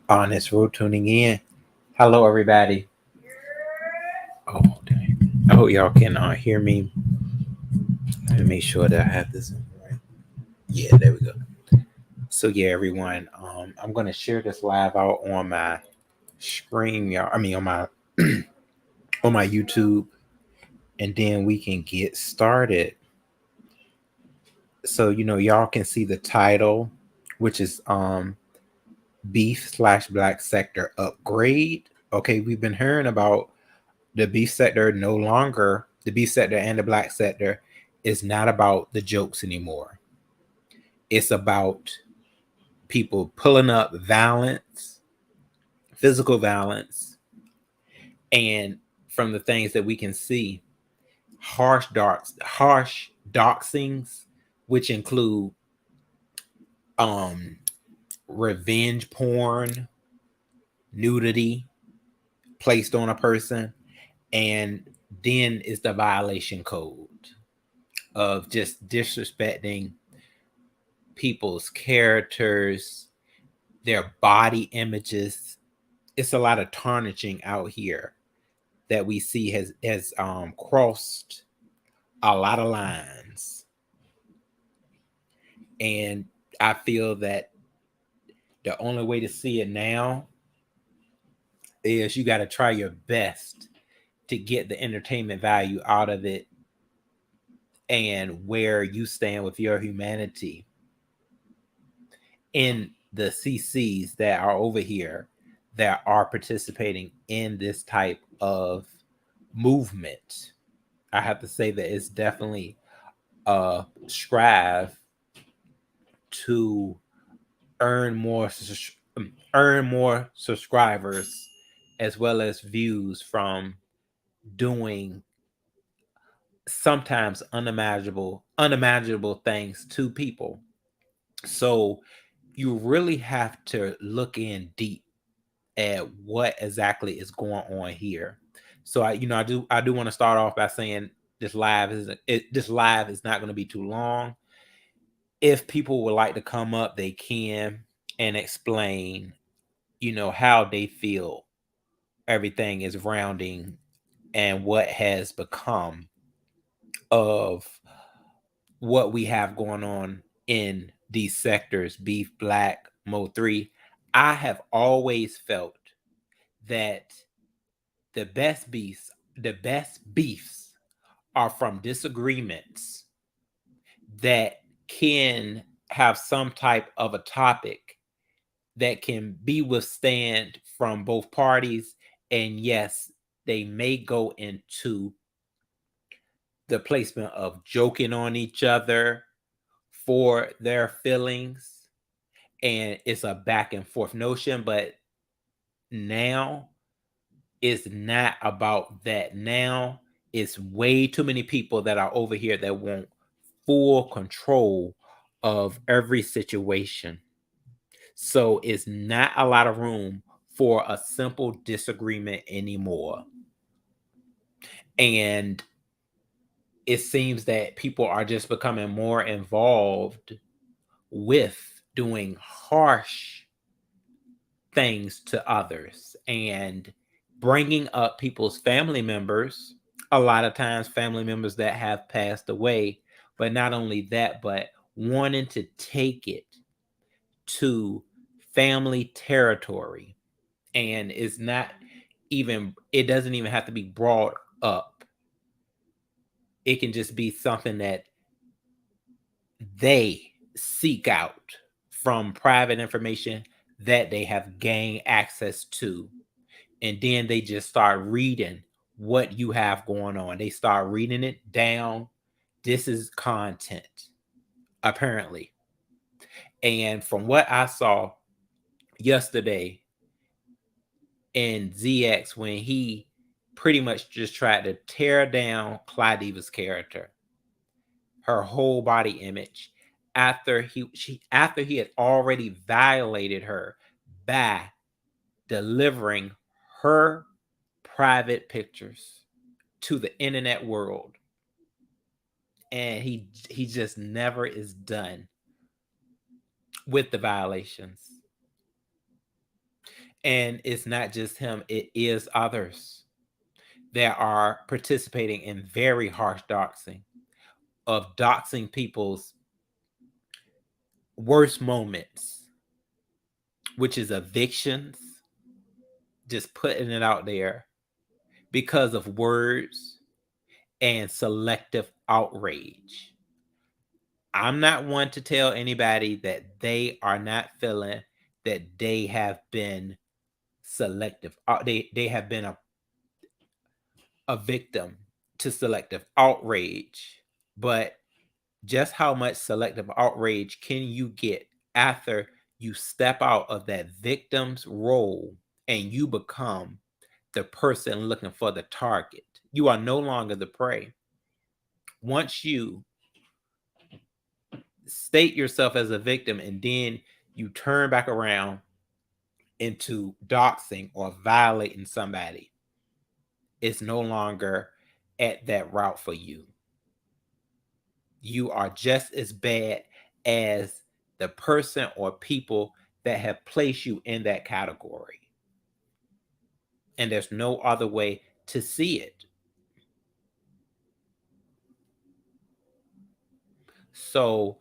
On this road tuning in. Hello, everybody. Oh, dang. I hope y'all can hear me. Let me make sure that I have this right. Yeah, there we go. So yeah, everyone. I'm gonna share this live out on my screen, y'all. I mean, on my on my YouTube, and then we can get started. So y'all can see the title, which is beef/black sector upgrade. Okay, we've been hearing about the beef sector. No longer the beef sector and the black sector is not about the jokes anymore. It's about people pulling up violence, physical violence, and from the things that we can see, harsh doxings, which include revenge porn, nudity placed on a person, and then is the violation code of just disrespecting people's characters, their body images. It's a lot of tarnishing out here that we see has crossed a lot of lines. And I feel that the only way to see it now is you got to try your best to get the entertainment value out of it and where you stand with your humanity in the CCs that are over here that are participating in this type of movement. I have to say that it's definitely a strive to earn more subscribers as well as views from doing sometimes unimaginable things to people. So you really have to look in deep at what exactly is going on here. So I do want to start off by saying this live is not going to be too long. If people would like to come up, they can and explain, how they feel everything is rounding and what has become of what we have going on in these sectors, beef, black, Mo 3. I have always felt that the best beefs are from disagreements that can have some type of a topic that can be withstand from both parties. And yes, they may go into the placement of joking on each other for their feelings, and it's a back and forth notion. But now it's not about that. Now it's way too many people that are over here that want full control of every situation. So it's not a lot of room for a simple disagreement anymore. And it seems that people are just becoming more involved with doing harsh things to others and bringing up people's family members, a lot of times family members that have passed away. But not only that, but wanting to take it to family territory. And it doesn't even have to be brought up. It can just be something that they seek out from private information that they have gained access to. And then they just start reading what you have going on. They start reading it down. This is content, apparently. And from what I saw yesterday in ZX, when he pretty much just tried to tear down Clydeva's character, her whole body image, after he had already violated her by delivering her private pictures to the internet world. And he just never is done with the violations. And it's not just him, it is others that are participating in very harsh doxing, of doxing people's worst moments, which is evictions, just putting it out there because of words and selective outrage. I'm not one to tell anybody that they are not feeling that they have been selective. They have been a victim to selective outrage. But just how much selective outrage can you get after you step out of that victim's role and you become the person looking for the target? You are no longer the prey. Once you state yourself as a victim and then you turn back around into doxing or violating somebody, it's no longer at that route for you. You are just as bad as the person or people that have placed you in that category. And there's no other way to see it. So,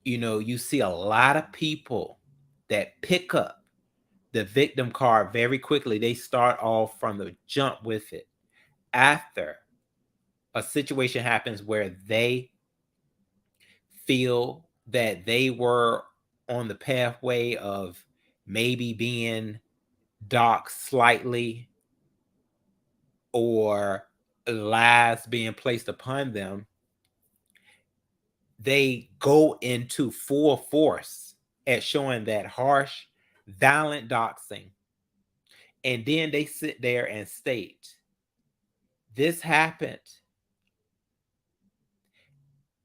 you see a lot of people that pick up the victim card very quickly. They start off from the jump with it. After a situation happens where they feel that they were on the pathway of maybe being doxed slightly or lies being placed upon them, they go into full force at showing that harsh, violent doxing. And then they sit there and state, this happened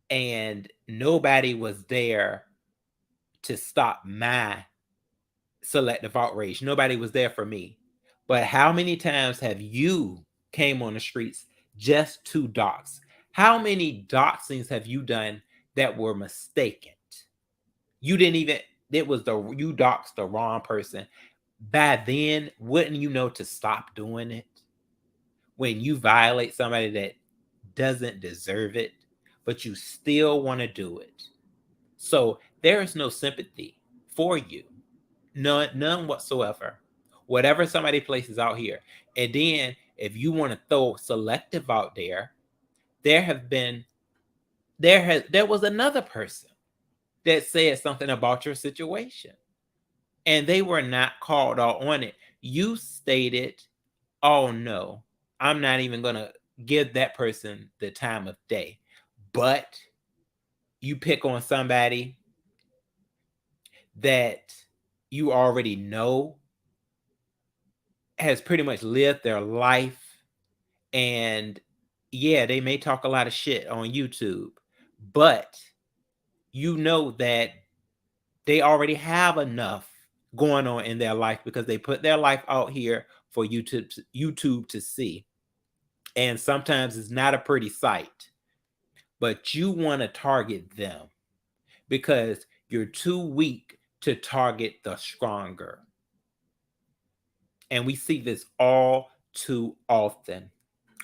and nobody was there to stop my selective outrage. Nobody was there for me. But how many times have you came on the streets just to dox? How many doxings have you done that were mistaken? You didn't even, you doxed the wrong person. By then, wouldn't you know to stop doing it? When you violate somebody that doesn't deserve it, but you still want to do it. So there is no sympathy for you. None whatsoever. Whatever somebody places out here. And then if you want to throw selective out there, there was another person that said something about your situation. And they were not called out on it. You stated, oh no, I'm not even gonna give that person the time of day. But you pick on somebody that you already know has pretty much lived their life, and yeah, they may talk a lot of shit on YouTube, but you know that they already have enough going on in their life because they put their life out here for YouTube to see. And sometimes it's not a pretty sight, but you want to target them because you're too weak to target the stronger. And we see this all too often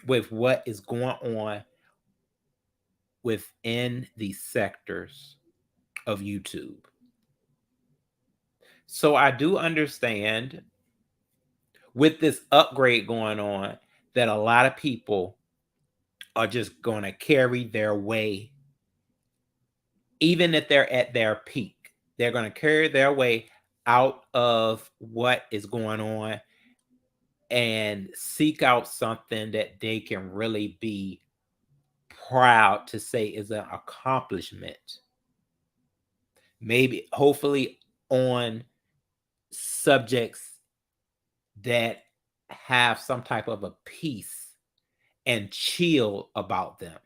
with what is going on within these sectors of YouTube. So I do understand with this upgrade going on that a lot of people are just going to carry their way, even if they're at their peak. They're going to carry their way out of what is going on and seek out something that they can really be proud to say is an accomplishment. maybe hopefully on subjects that have some type of a peace and chill about them.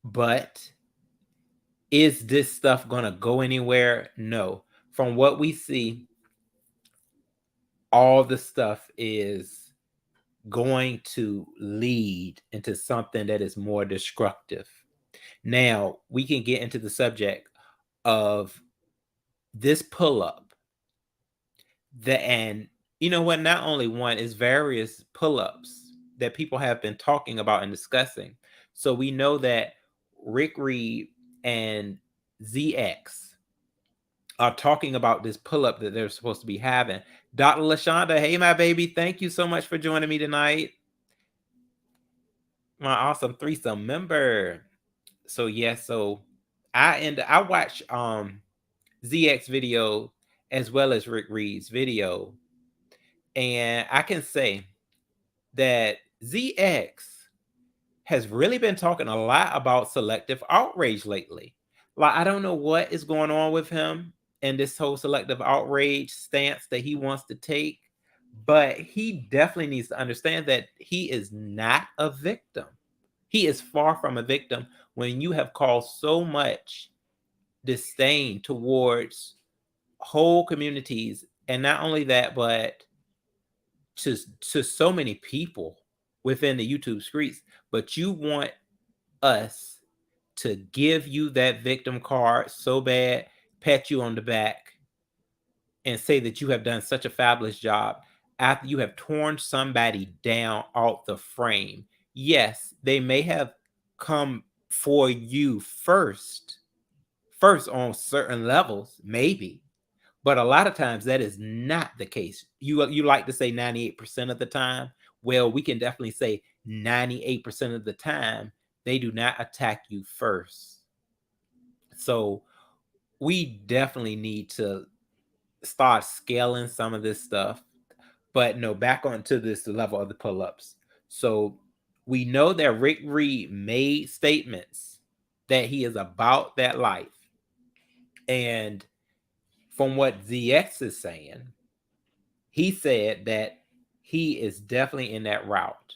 But is this stuff going to go anywhere? No. From what we see, all the stuff is going to lead into something that is more destructive. Now, we can get into the subject of this pull up. And you know what? Not only one, is various pull ups that people have been talking about and discussing. So we know that Rick Reed and ZX are talking about this pull up that they're supposed to be having. Dr. LaShonda, hey, my baby, thank you so much for joining me tonight. My awesome threesome member. So yes, so I watch ZX video as well as Rick Reed's video, and I can say that ZX has really been talking a lot about selective outrage lately. Like, I don't know what is going on with him and this whole selective outrage stance that he wants to take, but he definitely needs to understand that he is not a victim. He is far from a victim when you have caused so much disdain towards whole communities, and not only that, but to so many people within the YouTube streets. But you want us to give you that victim card so bad, pat you on the back, and say that you have done such a fabulous job after you have torn somebody down off the frame. Yes, they may have come for you first on certain levels, maybe. But a lot of times that is not the case. You like to say 98% of the time. Well, we can definitely say 98% of the time they do not attack you first. So we definitely need to start scaling some of this stuff. But no, back onto this level of the pull-ups. So we know that Rick Reed made statements that he is about that life. And from what ZX is saying, he said that he is definitely in that route.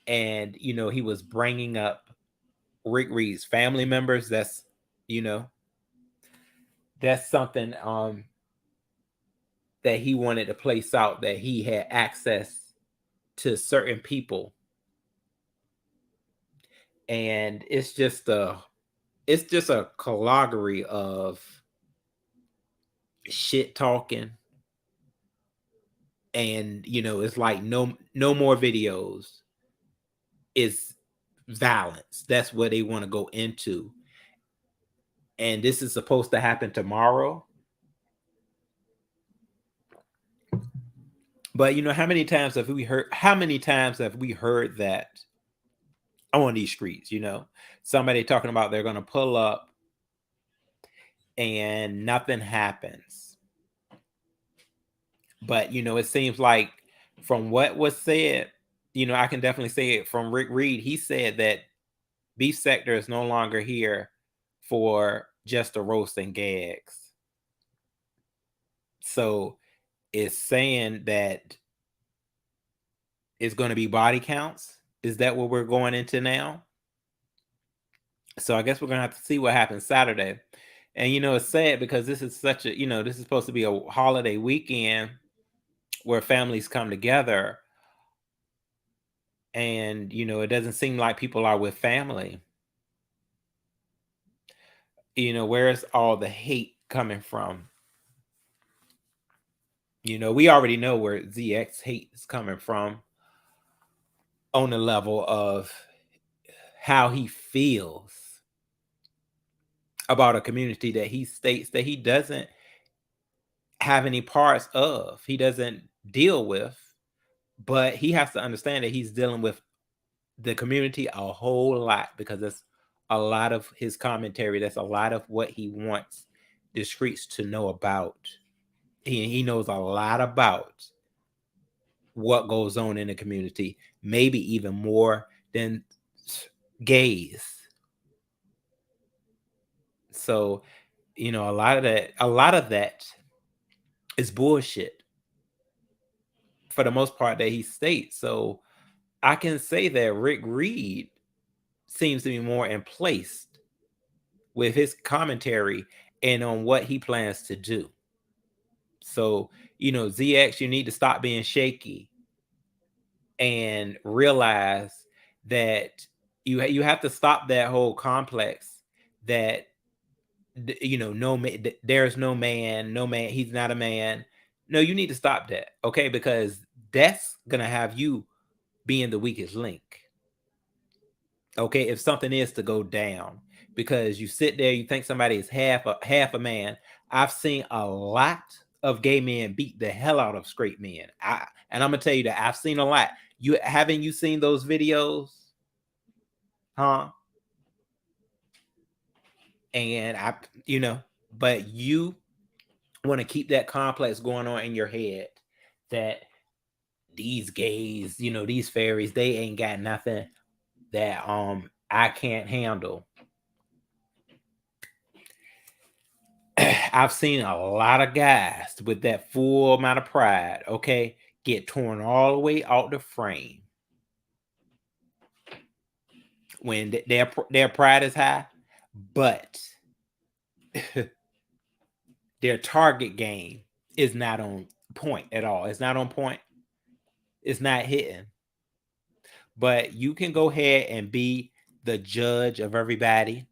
And, he was bringing up Rick Reed's family members. That's something that he wanted to place out, that he had access to certain people. And it's just a colloquy of shit talking. And it's like no more videos. Is violence. That's what they want to go into. And this is supposed to happen tomorrow. But how many times have we heard that on these streets, somebody talking about they're going to pull up and nothing happens. But it seems like from what was said, I can definitely say it from Rick Reed. He said that Beef Sector is no longer here for just a roast and gags. So it's saying that it's going to be body counts. Is that what we're going into now? So I guess we're going to have to see what happens Saturday. And it's sad because this is such a, this is supposed to be a holiday weekend where families come together. And it doesn't seem like people are with family. Where's all the hate coming from? We already know where ZX hate is coming from, on the level of how he feels about a community that he states that he doesn't have any parts of, he doesn't deal with. But he has to understand that he's dealing with the community a whole lot, because that's a lot of his commentary. That's a lot of what he wants the streets to know about. He knows a lot about what goes on in the community, maybe even more than gays. So, a lot of that is bullshit for the most part that he states. So I can say that Rick Reed seems to be more in place with his commentary and on what he plans to do. So, ZX, you need to stop being shaky and realize that you have to stop that whole complex that no man, there's no man, he's not a man. No, you need to stop that, okay? Because that's gonna have you being the weakest link, okay? If something is to go down, because you sit there, you think somebody is half a man. I've seen a lot of gay men beat the hell out of straight men. And I'm gonna tell you that I've seen a lot. You seen those videos, huh? And but you want to keep that complex going on in your head that these gays, these fairies, they ain't got nothing that I can't handle. I've seen a lot of guys with that full amount of pride, okay, get torn all the way out the frame when their pride is high, but their target game is not on point at all. It's not on point. It's not hitting. But you can go ahead and be the judge of everybody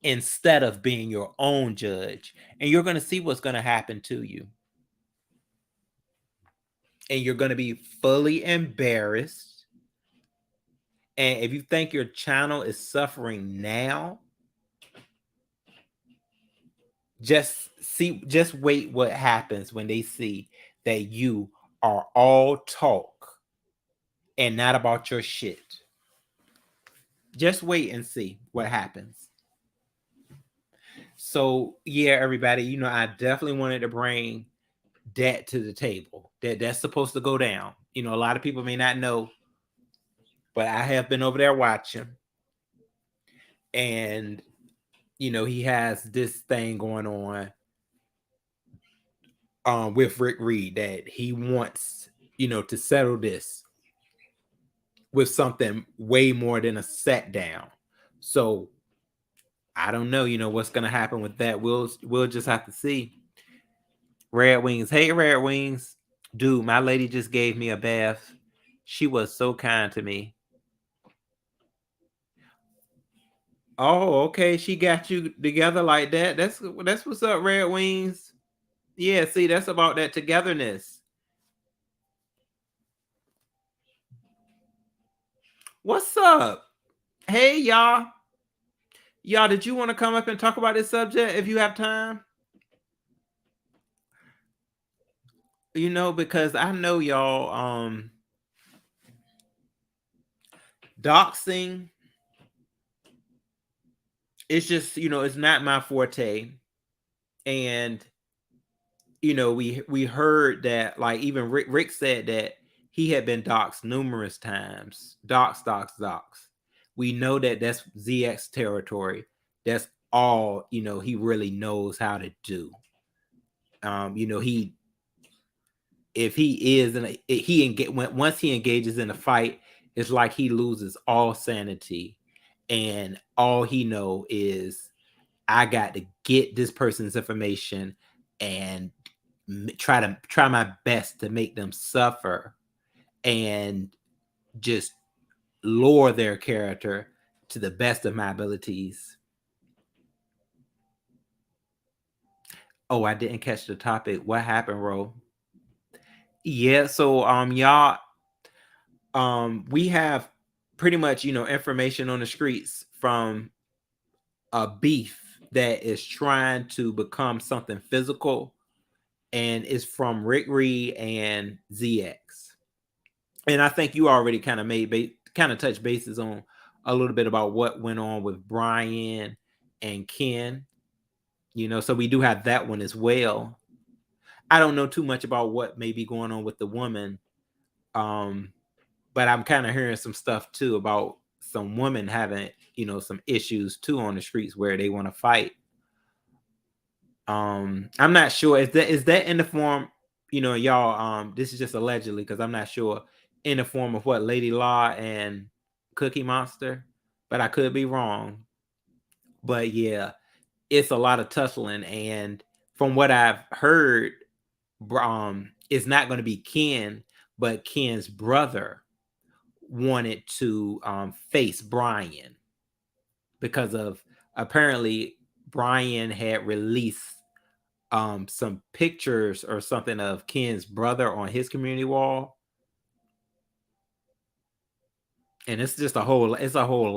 instead of being your own judge. And you're going to see what's going to happen to you. And you're going to be fully embarrassed. And if you think your channel is suffering now, just wait what happens when they see that you are all talk and not about your shit. Just wait and see what happens. So yeah, everybody, I definitely wanted to bring that to the table. That's supposed to go down. A lot of people may not know, but I have been over there watching. And he has this thing going on with Rick Reed that he wants, to settle this with something way more than a set down. So I don't know, what's gonna happen with that. We'll just have to see. Red Wings. Hey, Red Wings. Dude, my lady just gave me a bath. She was so kind to me. Oh, okay. She got you together like that. That's what's up, Red Wings. Yeah, see, that's about that togetherness. What's up? Hey, y'all. Y'all, did you want to come up and talk about this subject if you have time? Because I know y'all doxing, it's just, it's not my forte. And we heard that, like, even Rick said that he had been doxxed numerous times. Dox. We know that that's ZX territory. That's all, he really knows how to do. He if he is once he engages in a fight, it's like he loses all sanity, and all he know is, I got to get this person's information and try my best to make them suffer and just lower their character to the best of my abilities. Oh, I didn't catch the topic. What happened, Ro? Yeah, so y'all, we have pretty much, information on the streets from a beef that is trying to become something physical, and it's from Rick Reed and ZX. And I think you already kind of touched bases on a little bit about what went on with Brian and Ken. So we do have that one as well. I don't know too much about what may be going on with the woman, but I'm kind of hearing some stuff too about some women having, some issues too on the streets where they want to fight. I'm not sure. Is that in the form, y'all, this is just allegedly, because I'm not sure, in the form of what, Lady Law and Cookie Monster, but I could be wrong. But yeah, it's a lot of tussling, and from what I've heard, it's not going to be Ken, but Ken's brother wanted to face Brian, because of, apparently, Brian had released some pictures or something of Ken's brother on his community wall. And it's just a whole lot, a whole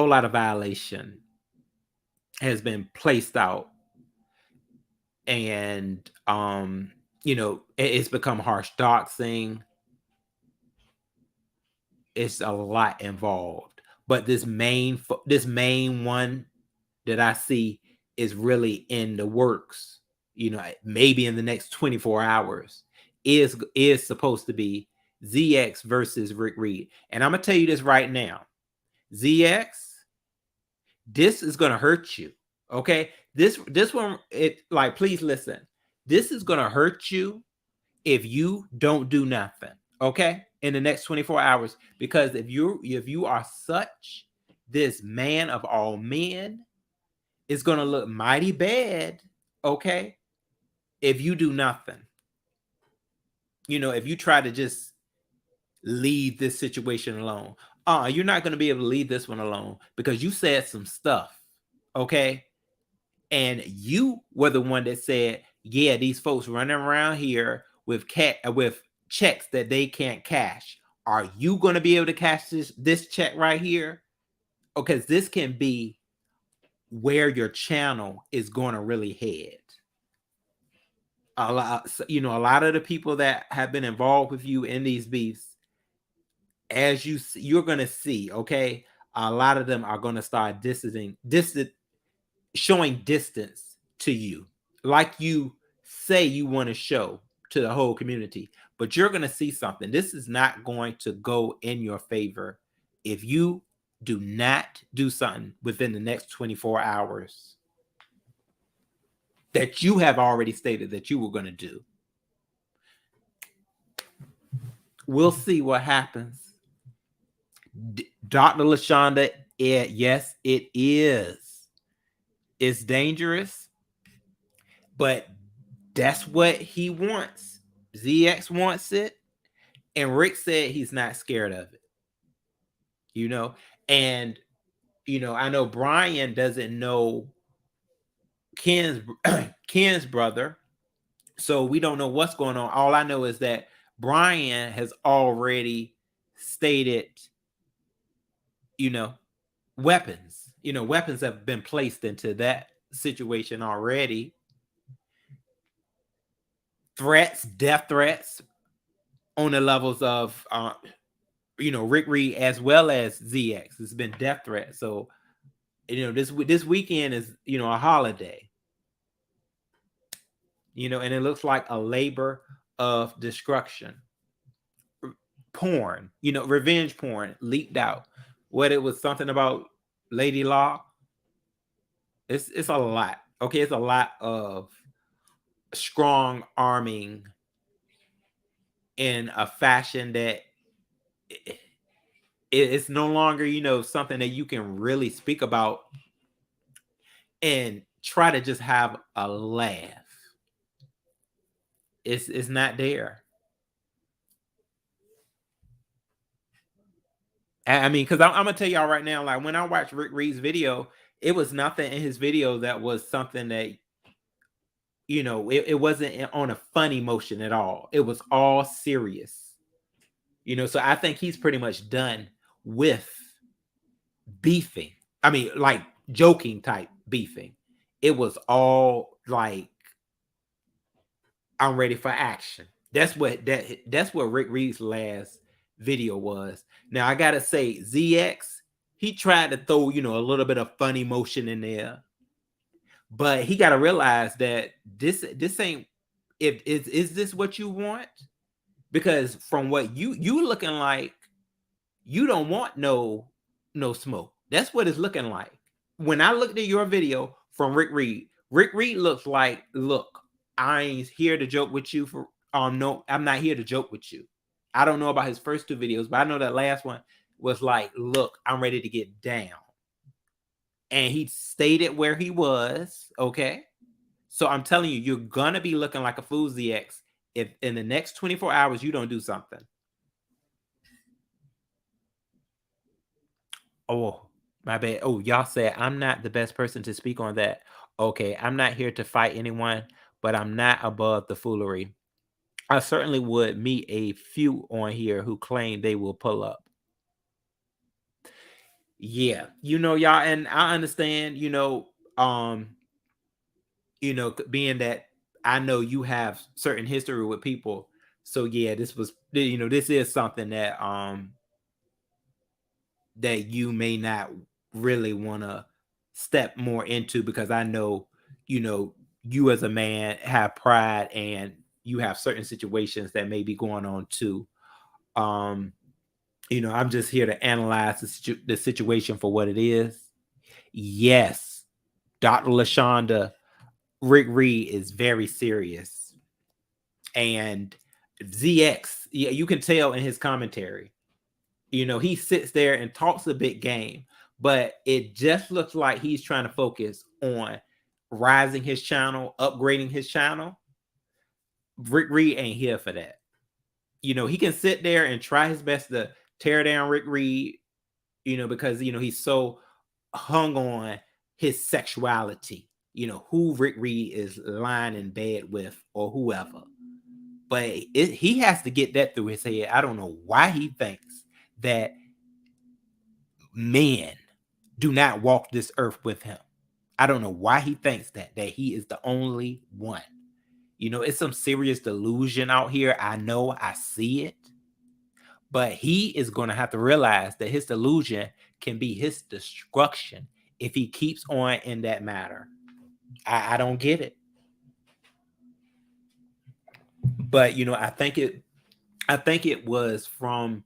lot of violation has been placed out. And it's become harsh doxing. It's a lot involved. But this main one that I see is really in the works, maybe in the next 24 hours, is supposed to be ZX versus Rick Reed. And I'm gonna tell you this right now, ZX, this is gonna hurt you. Okay, this one, please listen. This is gonna hurt you if you don't do nothing. Okay, in the next 24 hours, because if you are such this man of all men, it's gonna look mighty bad. Okay, if you do nothing, if you try to just leave this situation alone, you're not going to be able to leave this one alone, because you said some stuff, okay? And you were the one that said, yeah, these folks running around here with checks that they can't cash. Are you going to be able to cash this check right here? Because this can be where your channel is going to really head. A lot of the people that have been involved with you in these beefs, as you're going to see, okay, a lot of them are going to start showing distance to you, like you say you want to show to the whole community. But you're going to see something. This is not going to go in your favor if you do not do something within the next 24 hours that you have already stated that you were going to do. We'll see what happens. Dr. LaShonda, yes, it is. It's dangerous, but that's what he wants. ZX wants it, and Rick said he's not scared of it. And I know Brian doesn't know Ken's brother, so we don't know what's going on. All I know is that Brian has already stated, weapons. Weapons have been placed into that situation already. Death threats on the levels of, Rick Reed as well as ZX. It's been death threats. So, this weekend is, a holiday. And it looks like a labor of destruction. Porn, revenge porn leaked out. What it was something about Lady Law. It's a lot. Okay, it's a lot of strong arming in a fashion that it's no longer, something that you can really speak about and try to just have a laugh. It's not there. I mean, because I'm gonna tell y'all right now, like when I watched Rick Reed's video, it was nothing in his video that was something that, it wasn't on a funny motion at all. It was all serious. So I think he's pretty much done with beefing. I mean, like joking type beefing. It was all like, I'm ready for action. That's what Rick Reed's last video was. Now I gotta say, ZX, he tried to throw, a little bit of funny motion in there. But he gotta realize that this ain't, is this what you want? Because from what you looking like You don't want no smoke. That's what it's looking like. When I looked at your video from Rick Reed looks like, look, I ain't here to joke with you for no, I'm not here to joke with you. I don't know about his first two videos, but I know that last one was like, look, I'm ready to get down. And he stayed where he was, okay? So I'm telling you, you're gonna be looking like a Fousey X if in the next 24 hours you don't do something. Oh, my bad. Oh, y'all said I'm not the best person to speak on that. Okay, I'm not here to fight anyone, but I'm not above the foolery. I certainly would meet a few on here who claim they will pull up. Yeah, y'all, and I understand, being that I know you have certain history with people. So yeah, this is something that you may not really want to step more into, because I know, you as a man have pride and you have certain situations that may be going on too. Um, I'm just here to analyze the situation for what it is. Yes, Dr. LaShonda, Rick Reed is very serious. And ZX, yeah, you can tell in his commentary, he sits there and talks a big game, but it just looks like he's trying to focus on rising his channel, upgrading his channel. Rick Reed ain't here for that. He can sit there and try his best to tear down Rick Reed, because, he's he's hung on his sexuality, who Rick Reed is lying in bed with or whoever. But he has to get that through his head. I don't know why he thinks that men do not walk this earth with him. I don't know why he thinks that he is the only one. It's some serious delusion out here. I know, I see it. But he is going to have to realize that his delusion can be his destruction if he keeps on in that matter. I don't get it. But I think it was from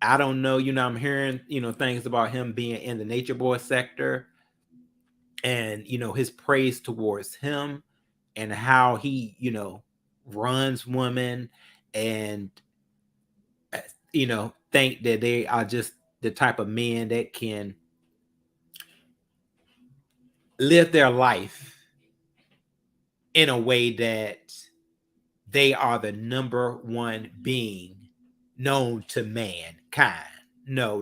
I don't know, I'm hearing, things about him being in the Nature Boy sector, and his praise towards him and how he, runs women, and think that they are just the type of men that can live their life in a way that they are the number one being known to mankind. No,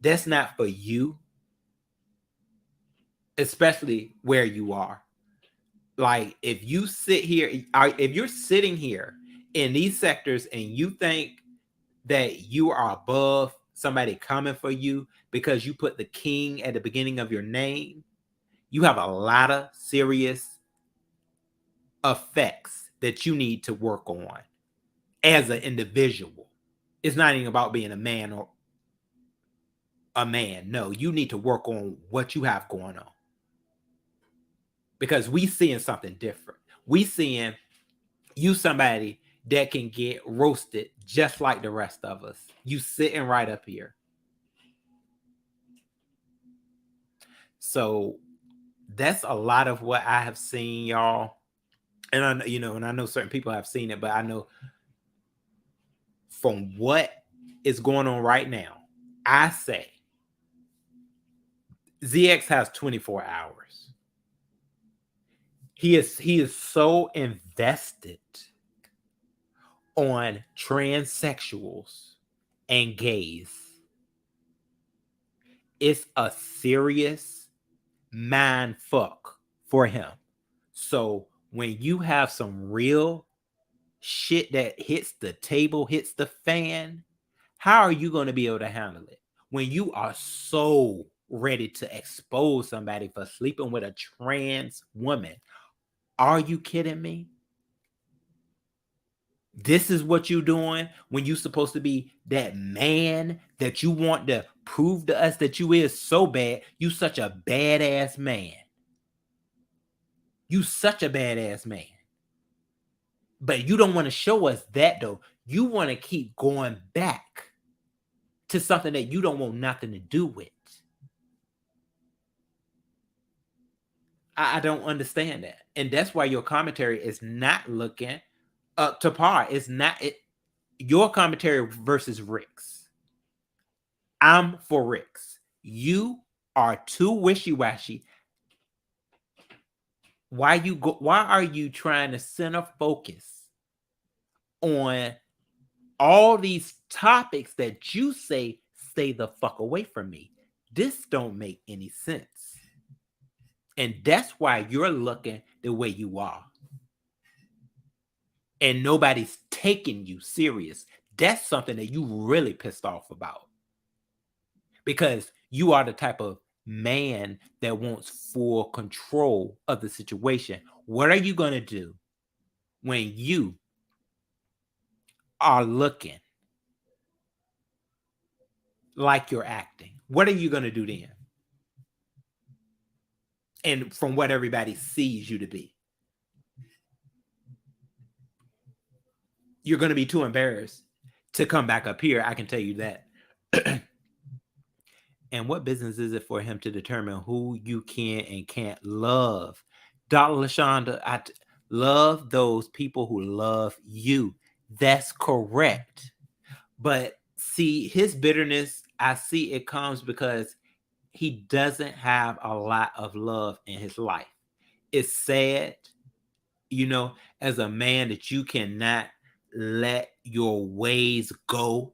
that's not for you, especially where you are. Like, if you're sitting here in these sectors and you think that you are above somebody coming for you because you put the king at the beginning of your name, you have a lot of serious effects that you need to work on as an individual. It's not even about being a man or a man. No, you need to work on what you have going on, because we seeing something different. We seeing you somebody that can get roasted just like the rest of us. You sitting right up here. So that's a lot of what I have seen, y'all. And I know certain people have seen it, but I know from what is going on right now, I say ZX has 24 hours. He is so invested on transsexuals and gays. It's a serious mind fuck for him. So when you have some real shit that hits the table, hits the fan, how are you going to be able to handle it when you are so ready to expose somebody for sleeping with a trans woman? Are you kidding me? This is what you're doing when you're supposed to be that man that you want to prove to us that you is so bad. You such a badass man. You such a badass man. But you don't want to show us that though. You want to keep going back to something that you don't want nothing to do with. I don't understand that. And that's why your commentary is not looking up to par. It's not your commentary versus Rick's. I'm for Rick's. You are too wishy-washy. Why are you trying to center focus on all these topics that you say stay the fuck away from me? This don't make any sense. And that's why you're looking the way you are. And nobody's taking you serious. That's something that you really pissed off about. Because you are the type of man that wants full control of the situation. What are you going to do when you are looking like you're acting? What are you going to do then? And from what everybody sees you to be, you're going to be too embarrassed to come back up here. I can tell you that. And what business is it for him to determine who you can and can't love? Dr. LaShonda, I love those people who love you. That's correct. But see, his bitterness, I see it comes because he doesn't have a lot of love in his life. It's sad, as a man, that you cannot let your ways go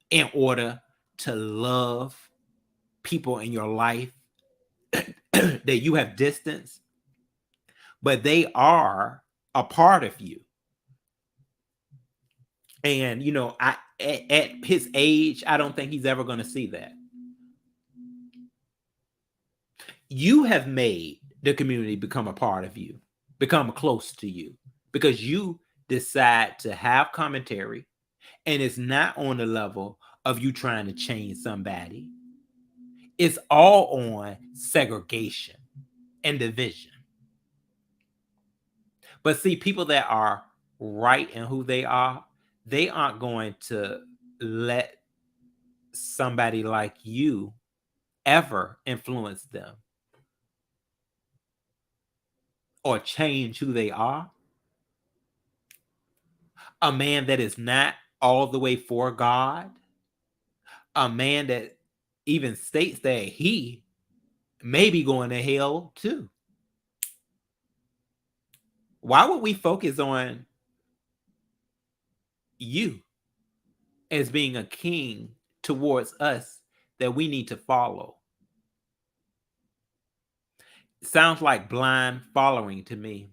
in order to love people in your life that you have distance, but they are a part of you. And at his age, I don't think he's ever going to see that. You have made the community become a part of you, become close to you, because you decide to have commentary, and it's not on the level of you trying to change somebody. It's all on segregation and division. But see, people that are right in who they aren't going to let somebody like you ever influence them or change who they are. A man that is not all the way for God, a man that even states that he may be going to hell too. Why would we focus on you as being a king towards us that we need to follow? Sounds like blind following to me.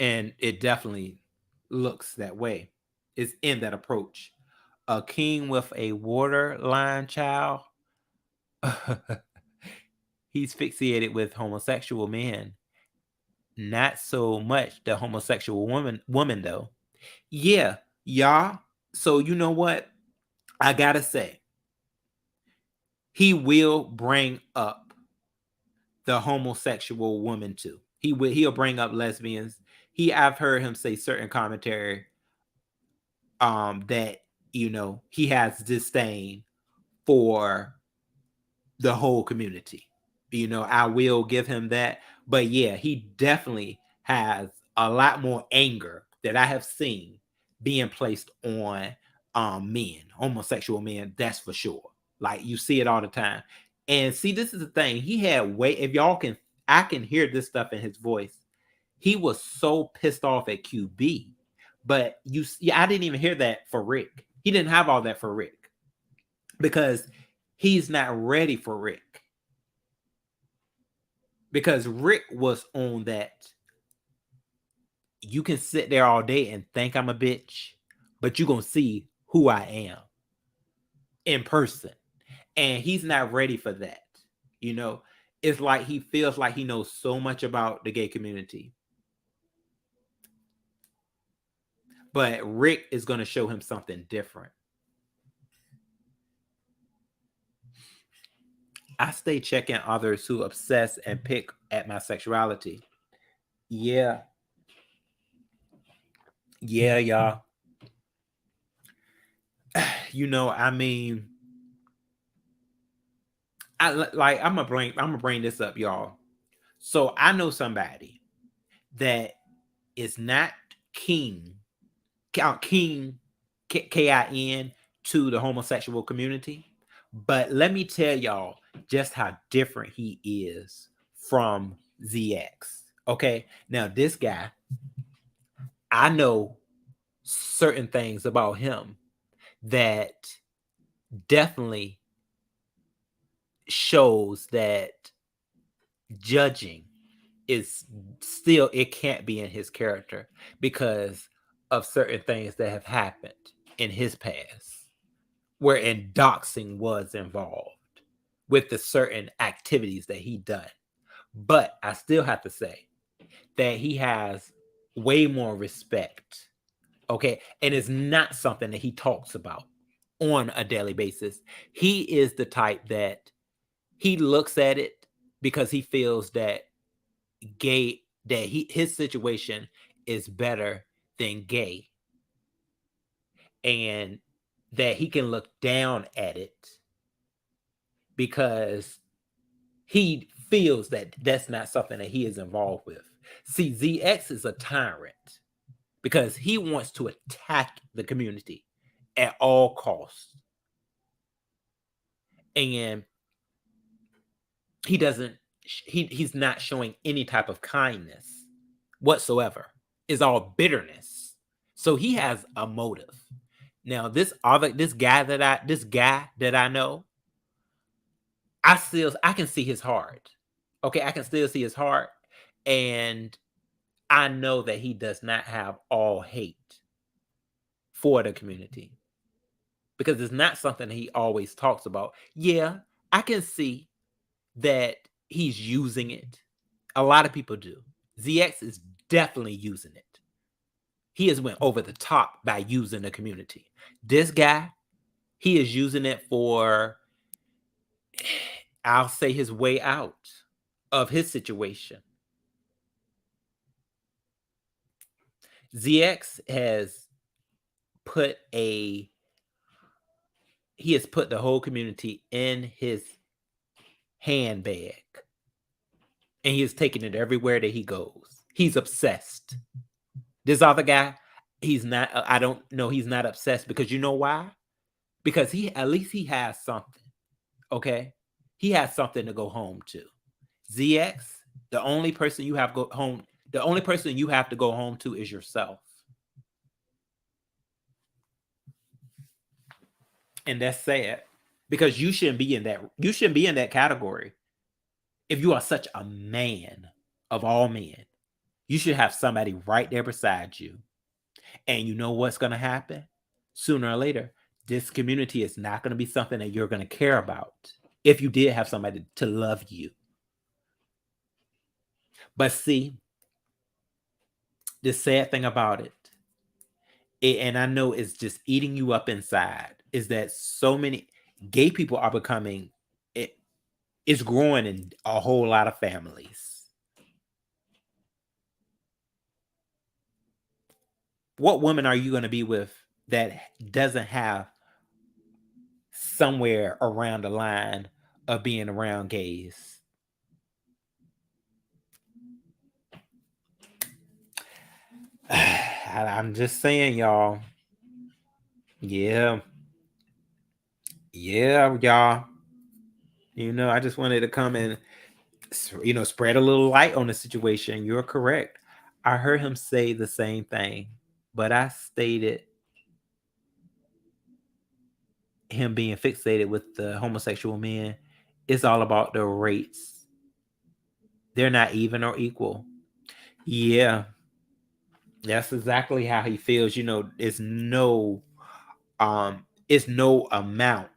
And it definitely looks that way. It's in that approach. A king with a waterline child, he's fixated with homosexual men. Not so much the homosexual woman though. Yeah, y'all. So you know what? I gotta say, he will bring up the homosexual woman too. He'll bring up lesbians. I've heard him say certain commentary that he has disdain for the whole community. I will give him that. But yeah, he definitely has a lot more anger that I have seen being placed on men, homosexual men, that's for sure. Like, you see it all the time. And see, this is the thing. He had if y'all can, I can hear this stuff in his voice. He was so pissed off at QB. But I didn't even hear that for Rick. He didn't have all that for Rick because he's not ready for Rick. Because Rick was on that. You can sit there all day and think I'm a bitch, but you're going to see who I am in person. And he's not ready for that. It's like he feels like he knows so much about the gay community. But Rick is going to show him something different. I stay checking others who obsess and pick at my sexuality. Yeah. Yeah, y'all. I mean, I'm gonna bring this up, y'all. So I know somebody that is not king, king, Kin, to the homosexual community. But let me tell y'all just how different he is from ZX. Okay. Now, this guy, I know certain things about him that definitely shows that judging is still, it can't be in his character because of certain things that have happened in his past, wherein doxing was involved with the certain activities that he done. But I still have to say that he has way more respect. Okay. And it's not something that he talks about on a daily basis. He is the type that he looks at it because he feels that his situation is better than gay, and that he can look down at it because he feels that that's not something that he is involved with. See, ZX is a tyrant because he wants to attack the community at all costs. And he doesn't he's not showing any type of kindness whatsoever. It's all bitterness. So he has a motive. Now, this guy that I know, I can see his heart. Okay, I can still see his heart, and I know that he does not have all hate for the community because it's not something that he always talks about. Yeah, I can see that he's using it. A lot of people do. ZX is definitely using it. He has went over the top by using the community. This guy, he is using it for, I'll say, his way out of his situation. ZX put a has put the whole community in his handbag, and he is taking it everywhere that he goes. He's obsessed. This other guy, he's not. I don't know. He's not obsessed because you know why? Because at least he has something. Okay, he has something to go home to. ZX, the only person you have go home, the only person you have to go home to is yourself. And that's sad because you shouldn't be in that category. If you are such a man of all men, you should have somebody right there beside you. And you know what's going to happen? Sooner or later, this community is not going to be something that you're going to care about if you did have somebody to love you. But see, the sad thing about and I know it's just eating you up inside, is that so many gay people are becoming, it's growing in a whole lot of families. What woman are you going to be with that doesn't have somewhere around the line of being around gays? I'm just saying, y'all. Yeah. Yeah, y'all. I just wanted to come and spread a little light on the situation. You're correct. I heard him say the same thing, but I stated him being fixated with the homosexual men. It's all about the rates. They're not even or equal. Yeah, that's exactly how he feels. It's no amount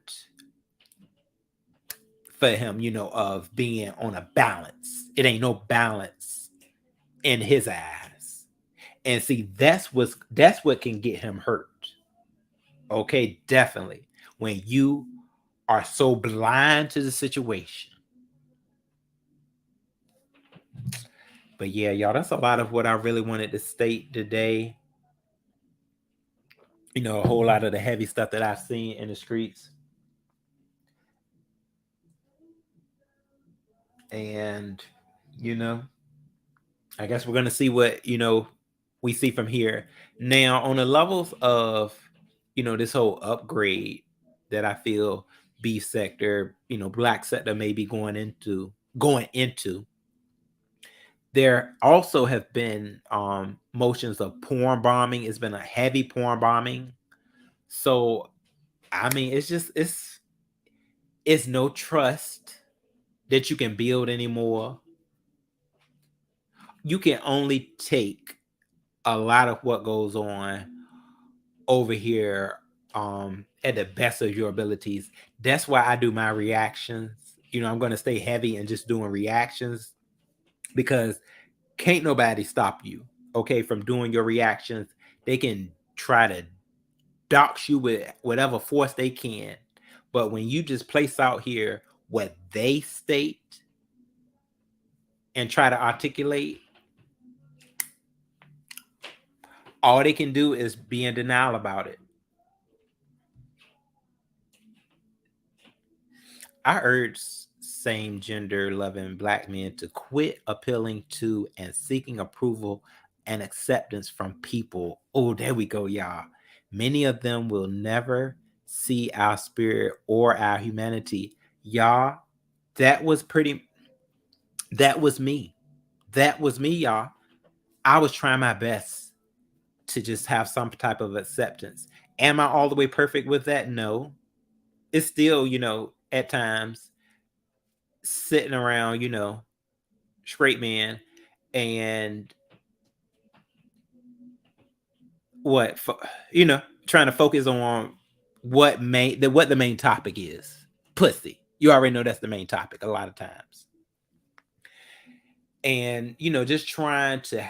for him, of being on a balance. It ain't no balance in his eyes. And see, that's what can get him hurt. Okay, definitely. When you are so blind to the situation. But yeah, y'all, that's a lot of what I really wanted to state today. A whole lot of the heavy stuff that I've seen in the streets. And, you know, I guess we're going to see what, we see from here. Now, on the levels of, this whole upgrade that I feel B sector, black sector may be going into, there also have been motions of porn bombing. It's been a heavy porn bombing. So I mean, it's no trust that you can build anymore. You can only take a lot of what goes on over here at the best of your abilities. That's why I do my reactions. I'm going to stay heavy and just doing reactions because can't nobody stop you, okay, from doing your reactions. They can try to dox you with whatever force they can. But when you just place out here what they state and try to articulate, all they can do is be in denial about it. I urge same gender loving black men to quit appealing to and seeking approval and acceptance from people. Oh, there we go, y'all. Many of them will never see our spirit or our humanity. Y'all, that was pretty, that was me. That was me, y'all. I was trying my best to just have some type of acceptance. Am I all the way perfect with that? No. It's still, at times sitting around, straight man and what, trying to focus on what the main topic is. Pussy. You already know that's the main topic a lot of times. And, just trying to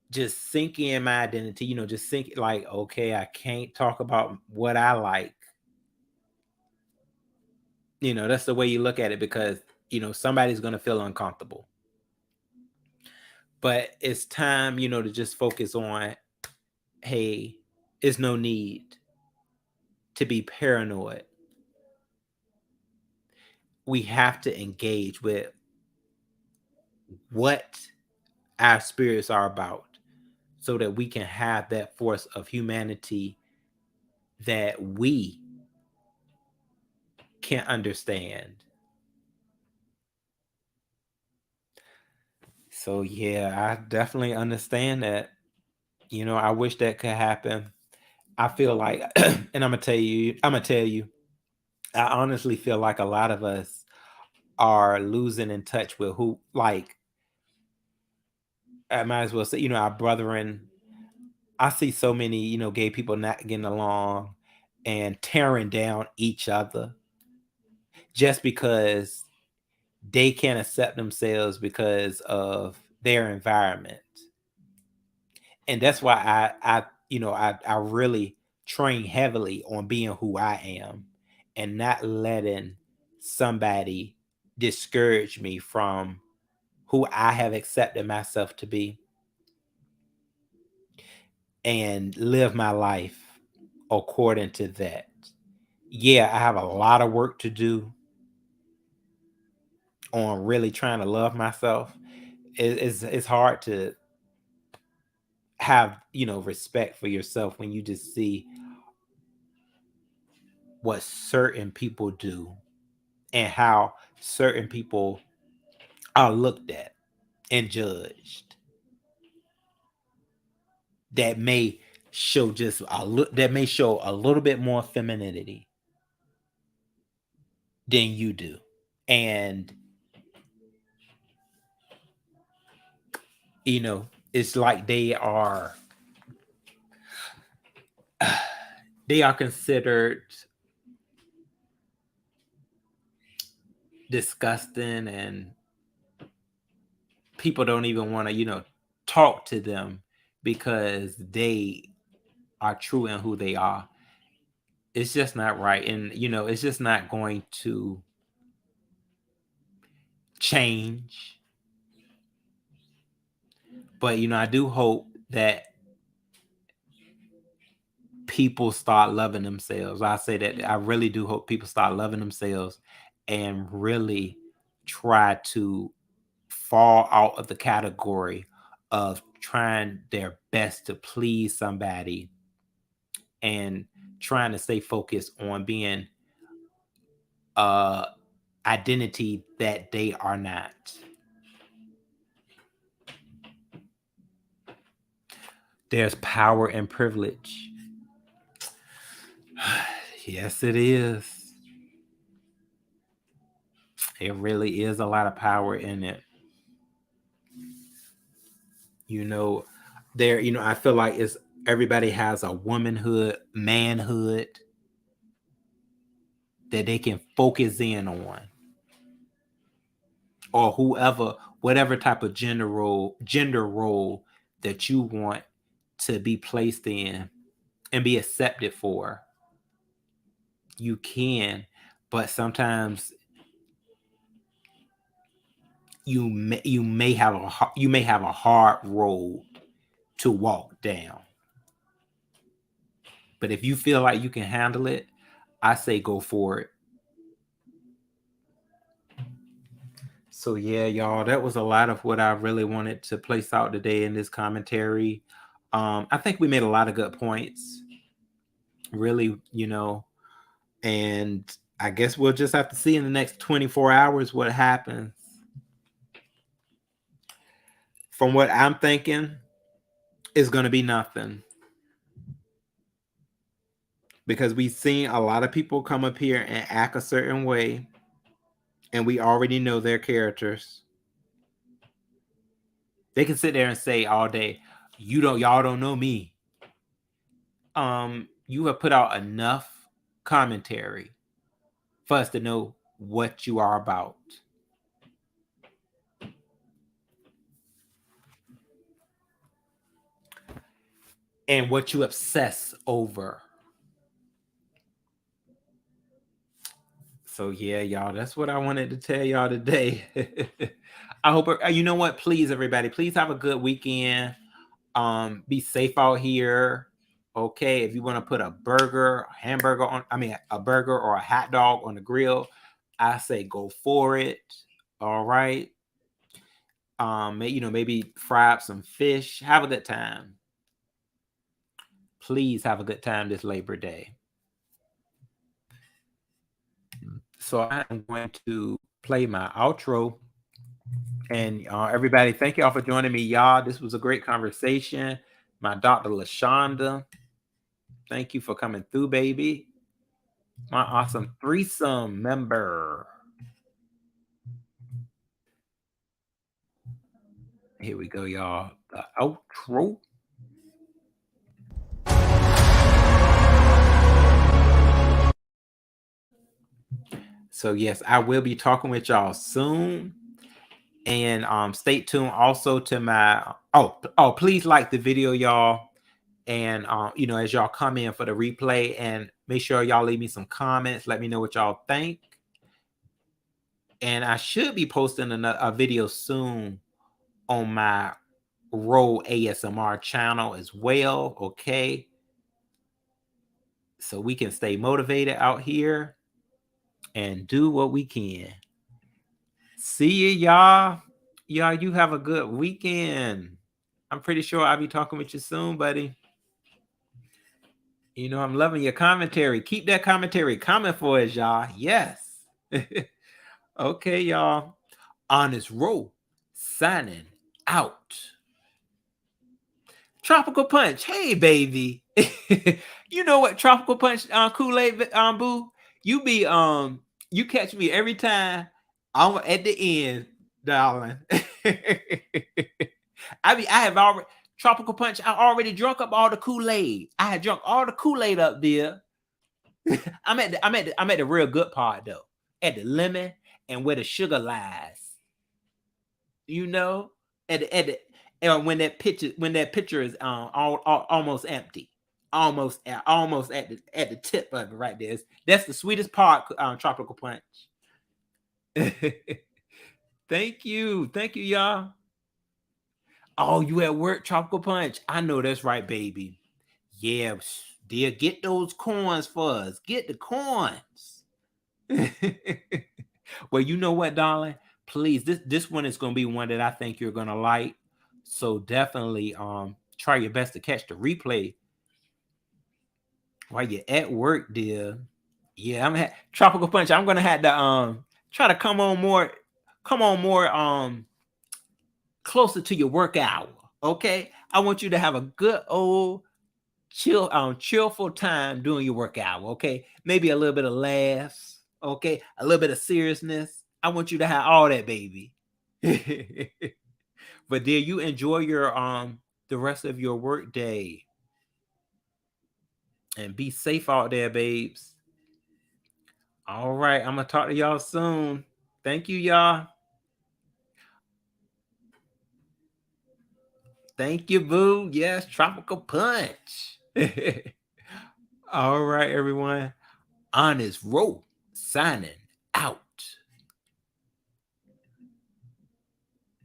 just sink in my identity, just think like, okay, I can't talk about what I like. That's the way you look at it because, somebody's going to feel uncomfortable. But it's time, to just focus on, hey, there's no need to be paranoid. We have to engage with what our spirits are about so that we can have that force of humanity that we can understand. So yeah, I definitely understand that. I wish that could happen. I feel like and I'm gonna tell you, I honestly feel like a lot of us are losing in touch with who, like, I might as well say, our brethren. I see so many, gay people not getting along and tearing down each other just because they can't accept themselves because of their environment. And that's why I really train heavily on being who I am and not letting somebody discourage me from who I have accepted myself to be and live my life according to that. Yeah, I have a lot of work to do on really trying to love myself. It's hard to have, respect for yourself when you just see what certain people do and how certain people are looked at and judged that may show just that may show a little bit more femininity than you do. And it's like they are considered disgusting, and people don't even want to talk to them because they are true in who they are. It's just not right, and it's just not going to change. But I do hope that people start loving themselves. I say that I really do hope people start loving themselves and really try to fall out of the category of trying their best to please somebody and trying to stay focused on being identity that they are not. There's power and privilege. Yes, it is. It really is a lot of power in it. There, I feel like it's everybody has a womanhood, manhood that they can focus in on, or whatever type of gender role that you want to be placed in and be accepted for. You can, but sometimes you may have a hard road to walk down. But if you feel like you can handle it, I say go for it. So yeah, y'all, that was a lot of what I really wanted to place out today in this commentary. I think we made a lot of good points. Really, and I guess we'll just have to see in the next 24 hours what happens. From what I'm thinking, it's going to be nothing. Because we've seen a lot of people come up here and act a certain way, and we already know their characters. They can sit there and say all day, y'all don't know me. You have put out enough commentary for us to know what you are about. And what you obsess over. So yeah, y'all, that's what I wanted to tell y'all today. I hope you know what, please, everybody, please have a good weekend. Be safe out here. Okay, if you want to put a burger, a burger or a hot dog on the grill, I say go for it. All right. Maybe fry up some fish. Have a good time. Please have a good time this Labor Day. So I am going to play my outro. And everybody, thank y'all for joining me, y'all. This was a great conversation. My Dr. LaShonda, thank you for coming through, baby. My awesome threesome member. Here we go, y'all. The outro. So yes, I will be talking with y'all soon. And stay tuned also to my please like the video, y'all. And as y'all come in for the replay, and make sure y'all leave me some comments. Let me know what y'all think. And I should be posting a video soon on my Roll ASMR channel as well. Okay. So we can stay motivated out here and do what we can. See ya, y'all. Y'all, you have a good weekend. I'm pretty sure I'll be talking with you soon, buddy. I'm loving your commentary. Keep that commentary coming for us, y'all. Yes. Okay, y'all. Honest Roll signing out. Tropical Punch. Hey, baby. You know what? Tropical Punch Kool-Aid boo. You catch me every time I'm at the end, darling. I have already Tropical Punch. I already drunk up all the Kool-Aid. I had drunk all the Kool-Aid up there. I'm at the real good part though. At the lemon and where the sugar lies. And when that picture is almost empty. Almost at the tip of it right there. That's the sweetest part, Tropical Punch. Thank you, y'all. Oh, you at work, Tropical Punch? I know that's right, baby. Yeah, dear, get those coins for us. Get the coins. Well, you know what, darling? Please, this one is gonna be one that I think you're gonna like. So definitely try your best to catch the replay while you're at work, dear. Yeah, Tropical Punch. I'm gonna have to try to come on more closer to your work hour. Okay. I want you to have a good old cheerful time doing your work hour. Okay. Maybe a little bit of laughs. Okay. A little bit of seriousness. I want you to have all that, baby. But dear, you enjoy your the rest of your work day. And be safe out there, babes. All right. I'm gonna talk to y'all soon. Thank you, y'all. Thank you, boo. Yes, Tropical Punch. All right, everyone. Honest Rope signing